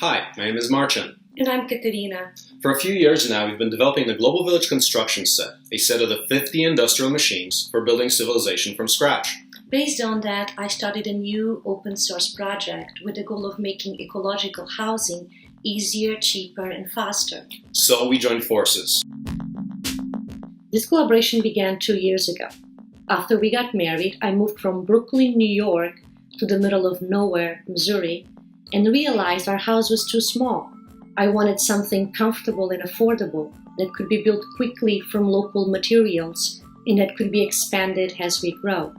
Hi, my name is Marcin. And I'm Katerina. For a few years now, we've been developing the Global Village Construction Set, a set of the 50 industrial machines for building civilization from scratch. Based on that, I started a new open source project with the goal of making ecological housing easier, cheaper, and faster. So we joined forces. This collaboration began 2 years ago. After we got married, I moved from Brooklyn, New York, to the middle of nowhere, Missouri, and realized our house was too small. I wanted something comfortable and affordable that could be built quickly from local materials and that could be expanded as we grow.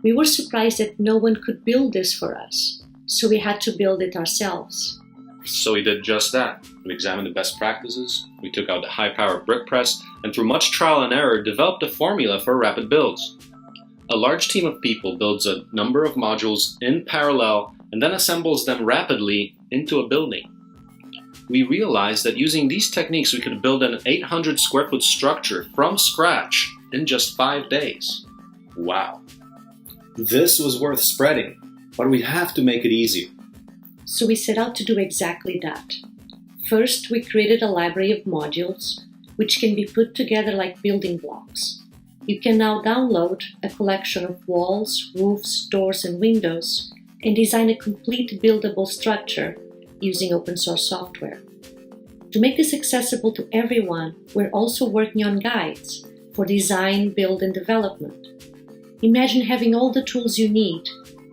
We were surprised that no one could build this for us, so we had to build it ourselves. So we did just that. We examined the best practices, we took out the high-power brick press, and through much trial and error, developed a formula for rapid builds. A large team of people builds a number of modules in parallel and then assembles them rapidly into a building. We realized that using these techniques, we could build an 800 square foot structure from scratch in just 5 days. Wow. This was worth spreading, but we have to make it easier. So we set out to do exactly that. First, we created a library of modules, which can be put together like building blocks. You can now download a collection of walls, roofs, doors, and windows, and design a complete buildable structure using open source software. To make this accessible to everyone, we're also working on guides for design, build, and development. Imagine having all the tools you need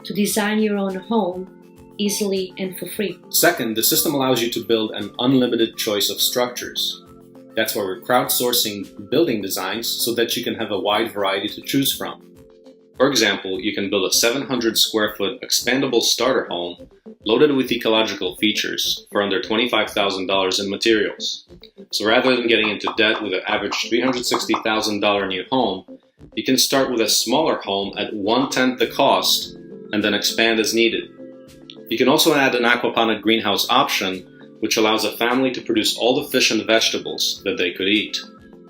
to design your own home easily and for free. Second, the system allows you to build an unlimited choice of structures. That's why we're crowdsourcing building designs so that you can have a wide variety to choose from. For example, you can build a 700 square foot expandable starter home loaded with ecological features for under $25,000 in materials. So rather than getting into debt with an average $360,000 new home, you can start with a smaller home at 1/10 the cost and then expand as needed. You can also add an aquaponic greenhouse option, which allows a family to produce all the fish and vegetables that they could eat.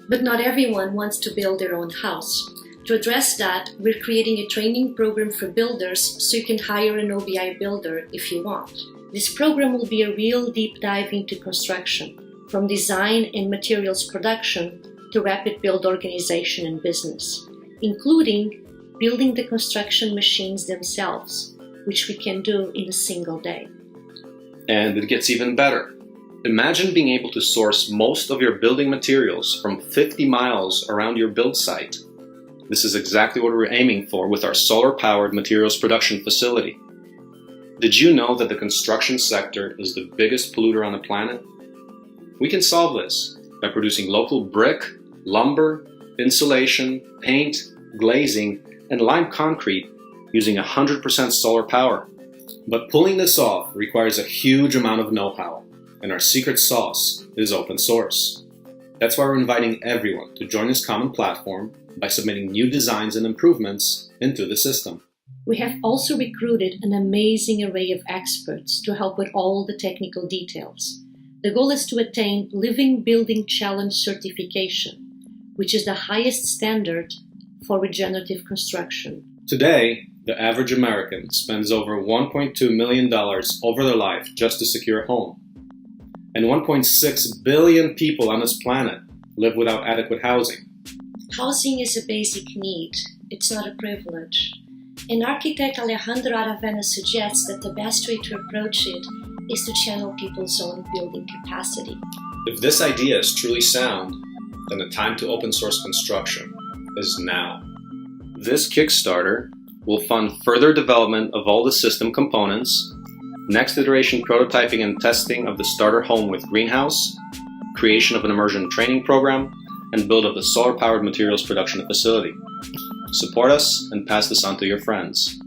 But not everyone wants to build their own house. To address that, we're creating a training program for builders so you can hire an OBI builder if you want. This program will be a real deep dive into construction, from design and materials production to rapid build organization and business, including building the construction machines themselves, which we can do in a single day. And it gets even better. Imagine being able to source most of your building materials from 50 miles around your build site. This is exactly what we're aiming for with our solar-powered materials production facility. Did you know that the construction sector is the biggest polluter on the planet? We can solve this by producing local brick, lumber, insulation, paint, glazing, and lime concrete using 100% solar power. But pulling this off requires a huge amount of know-how, and our secret sauce is open source. That's why we're inviting everyone to join this common platform by submitting new designs and improvements into the system. We have also recruited an amazing array of experts to help with all the technical details. The goal is to attain Living Building Challenge certification, which is the highest standard for regenerative construction. Today, the average American spends over $1.2 million over their life just to secure a home. And 1.6 billion people on this planet live without adequate housing. Housing is a basic need. It's not a privilege. And architect Alejandro Aravena suggests that the best way to approach it is to channel people's own building capacity. If this idea is truly sound, then the time to open source construction is now. This Kickstarter will fund further development of all the system components, next iteration prototyping and testing of the starter home with greenhouse, creation of an immersion training program, and build of the solar-powered materials production facility. Support us and pass this on to your friends.